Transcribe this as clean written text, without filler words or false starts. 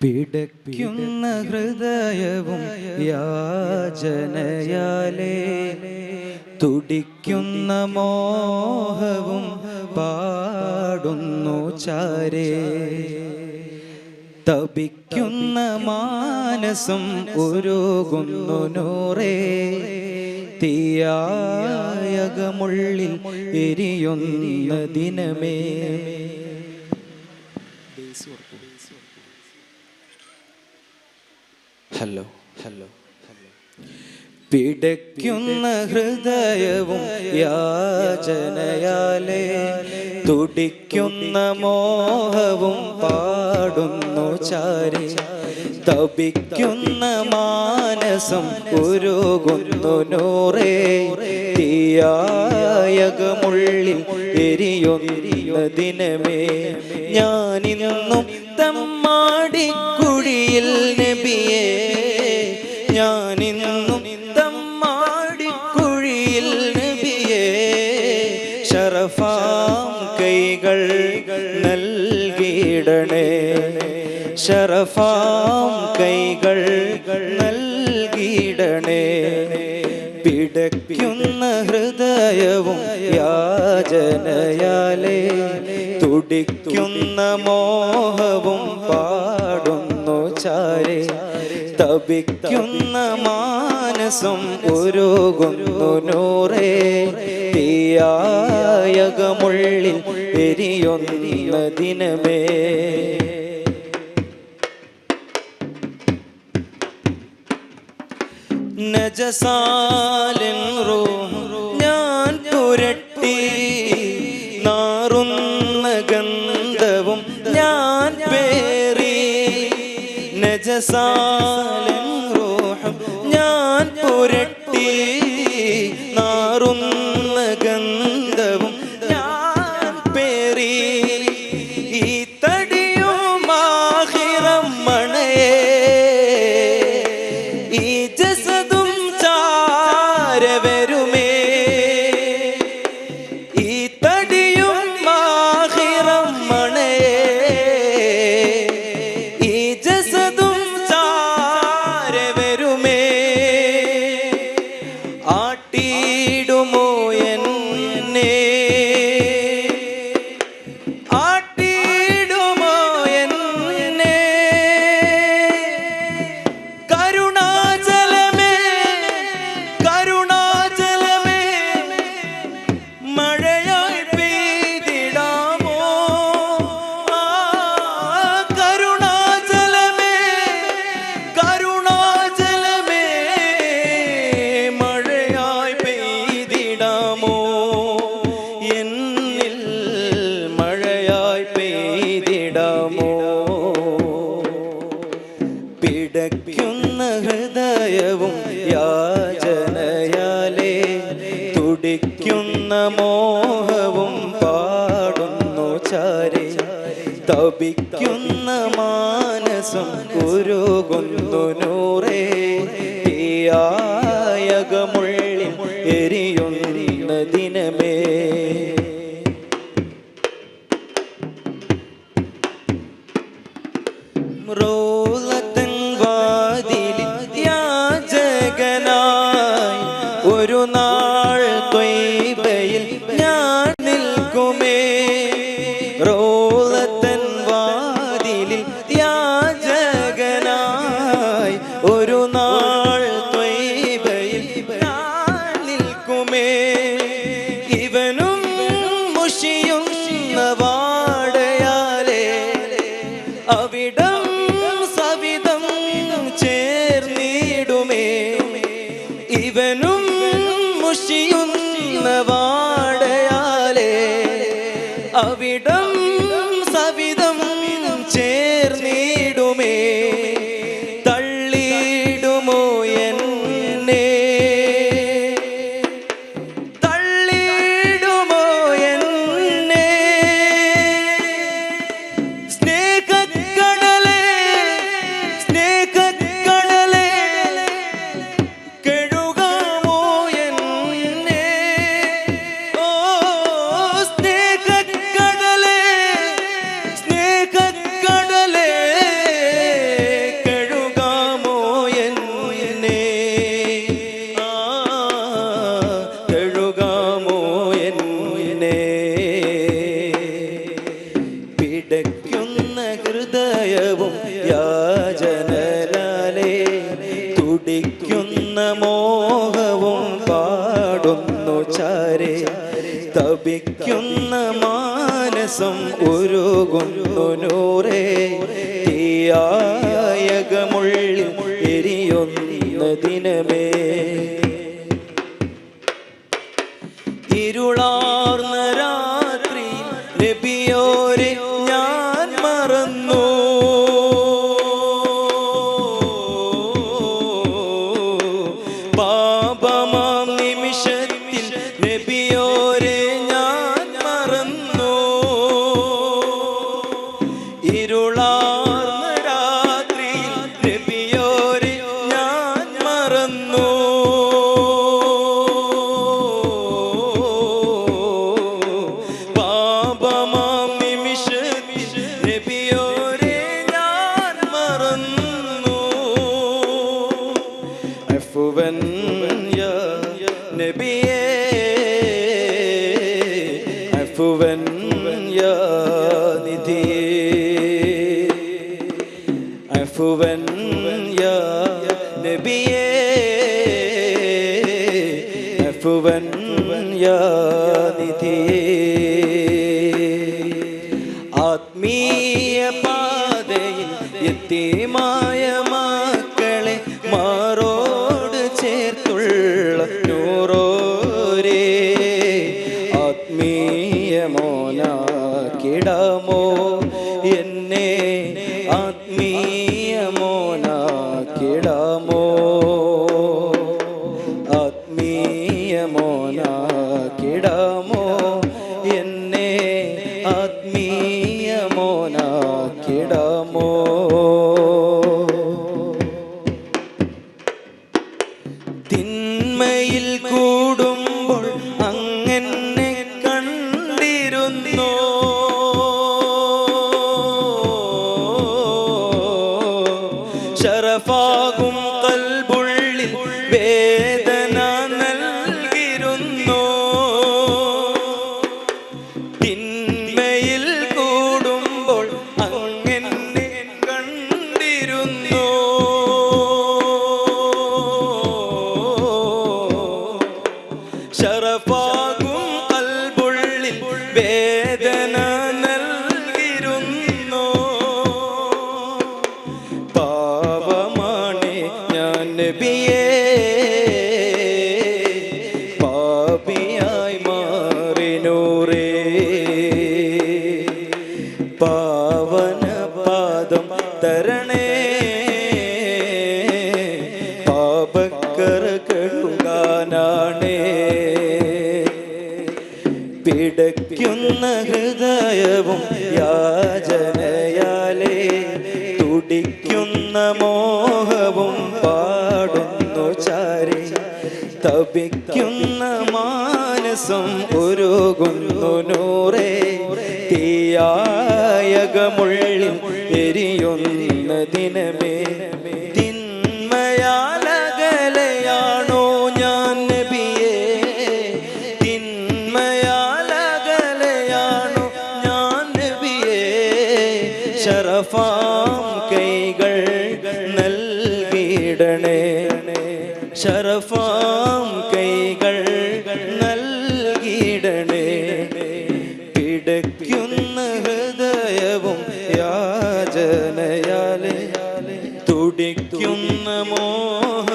പിടയ്ക്കുന്ന ഹൃദയവും യാചനയാലേ തുടിക്കുന്ന മോഹവും പാടുന്നു ചാരേ. തപിക്കുന്ന മാനസം ഉരുകുന്നു നൂറേ, തീയായകമുള്ളിൽ എരിയുന്ന ദിനമേ. ഹലോ ഹലോ പിടയ്ക്കുന്ന ഹൃദയവും യാചനയാലേ തുടിക്കുന്ന മോഹവും പാടുന്നു ചാരി. തപിക്കുന്ന മാനസം ഉരുകുന്നു നൂറേ, തീയായകമുള്ളിൽ എരിയുന്ന ദിനമേ. ഞാനിന്നും തമ്മാടിക്കുഴിയിൽ നബിയേ, ഞാനിന്നും തമ്മാടിക്കുഴിയിൽ നബിയേ. ശറഫാം കൈകൾ നൽകിയിടണേ, ശറഫാം കൈകൾ നൽകിയിടണേ. പിടയ്ക്കുന്ന ഹൃദയവും യാചനയാലേ തുടിക്കുന്ന മോഹവും പാടുന്നു ചാരേ. തപിക്കുന്ന മാനസം ഉരുകുന്നു നൂറേ, തീയായകമുള്ളിൽ എരിയുന്ന ദിനമേ. നജസാലിൻ റൂഹ് ഞാൻ പുരട്ടി, നാറുന്ന ഗന്ധവും ഞാൻ പേറി. നജസാലിൻ റൂഹ് ഞാൻ പുരട്ടി, നാറുന്ന ഗന്ധവും ഞാൻ പേറി. ഈ തടിയും ആഖിറം മണയേ, ഈ ജസദും ചാരവരുമേ. ഈ തടിയും ആഖിറം മണയേ, ഈ ജസദും ചാരവരുമേ. ആട്ടിടുമോ എന്നെ, ആട്ടിടുമോ എന്നെ. കരുണാജലമേ, കരുണാജലമേ, മഴയായി പെയ്തിടാമോ. കരുണാജലമേ, കരുണാജലമേ, മഴയായി പെയ്തിടാമോ. എന്നിൽ മഴയായി പെയ്തിടാമോ. പിടയ്ക്കുന്ന ഹൃദയവും യാചനയാലേ തുടിക്കുന്ന മോഹവും പാടുന്നു ചാരേ. തപിക്കുന്ന മാനസം ഉരുകുന്നു നൂറേ, തീയായകമുള്ളിൽ എരിയുന്ന ദിനമേ. റോളത്തൻ വാതിലിൽ യാചകനായി ഒരു നാൾ ത്വയ്ബയിൽ ഞാൻ നിൽക്കുമേ. റോളത്തൻ വാതിലിൽ യാചകനായി ഒരു നാൾ ത്വയ്ബയിൽ ഞാൻ നിൽക്കുമേ. ഇവനും മുഷിയുന്ന വാടയാലേ അവിടം സവി ഹൃദയവും യാചനയാലേ തുടിക്കുന്ന മോഹവും പാടുന്നു ചാരേ തപിക്കുന്ന മാനസം ഉരുകുന്നു നൂറേ തീയായകമുള്ളിൽ എരിയുന്ന ദിനമേ ഇരുളാർന്ന രാത്രി നബിയോരെ ഞാൻ മറന്നു പാപമാം നിമിഷത്തിൽ നബിയോരെ ഞാൻ മറന്നു ഇരുളാർന്ന രാത്രി നബിയോരെ ഞാൻ മറന്നു പാപമാം നിമിഷത്തിൽ നബിയോരെ ഞാൻ മറന്നു അഫ്വൻ യാ നബിയേ അഫ്വൻ യാ നിധിയേ അഫ്വൻ യാ നബിയേ അഫ്വൻ യാ നിധിയേ ആത്മീയ പാതയിൽ യതീമായ മക്കളെ മാറോട് ചേർത്തുള്ള നൂറോരേ ആത്മീയ മോനാക്കിടാമോ എന്നെ ആത്മീയ മോനാക്കിടാമോ ആത്മീയ മോനാക്കിടാമോ എന്നെ ആത്മീയ മോനാക്കിടാമോ തിന്മയിൽ കൂടുമ്പോൾ അങ്ങനെ കണ്ടിരുന്നു ശറഫാകും കൽബുള്ളിൽ വേദന നൽകിരുന്നു തിന്മയിൽ കൂടുമ്പോൾ അങ്ങനെ കണ്ടിരുന്നു ശറഫാകും കൽബുള്ളിൽ വേദന നൽകിരുന്നു പാവമാണ് ഞാൻ നബിയേ പാപിയായി മാറി നൂറേ പാവന പാദം തരണേ പാപക്കറ കഴുകാനാണേ പിടയ്ക്കുന്ന ഹൃദയവും യാചനയാലേ തുടിക്കുന്ന മോഹവും പാടുന്നു ചാരേ തപിക്കുന്ന മാനസം ഉരുകുന്നു നൂറേ തീയായകമുള്ളിൽ എരിയുന്ന ദിനമേ തിന്മയാലകലയാണോ ഞാൻ നബിയേ തിന്മയാലകലയാണോ ഞാൻ നബിയേ ശറഫാം കൈകൾ നൽകിയിടണേ ശറഫാം കൈകൾ നൽകിയിടണേ പിടയ്ക്കുന്ന ഹൃദയവും യാചനയാലേ തുടിക്കുന്ന മോഹ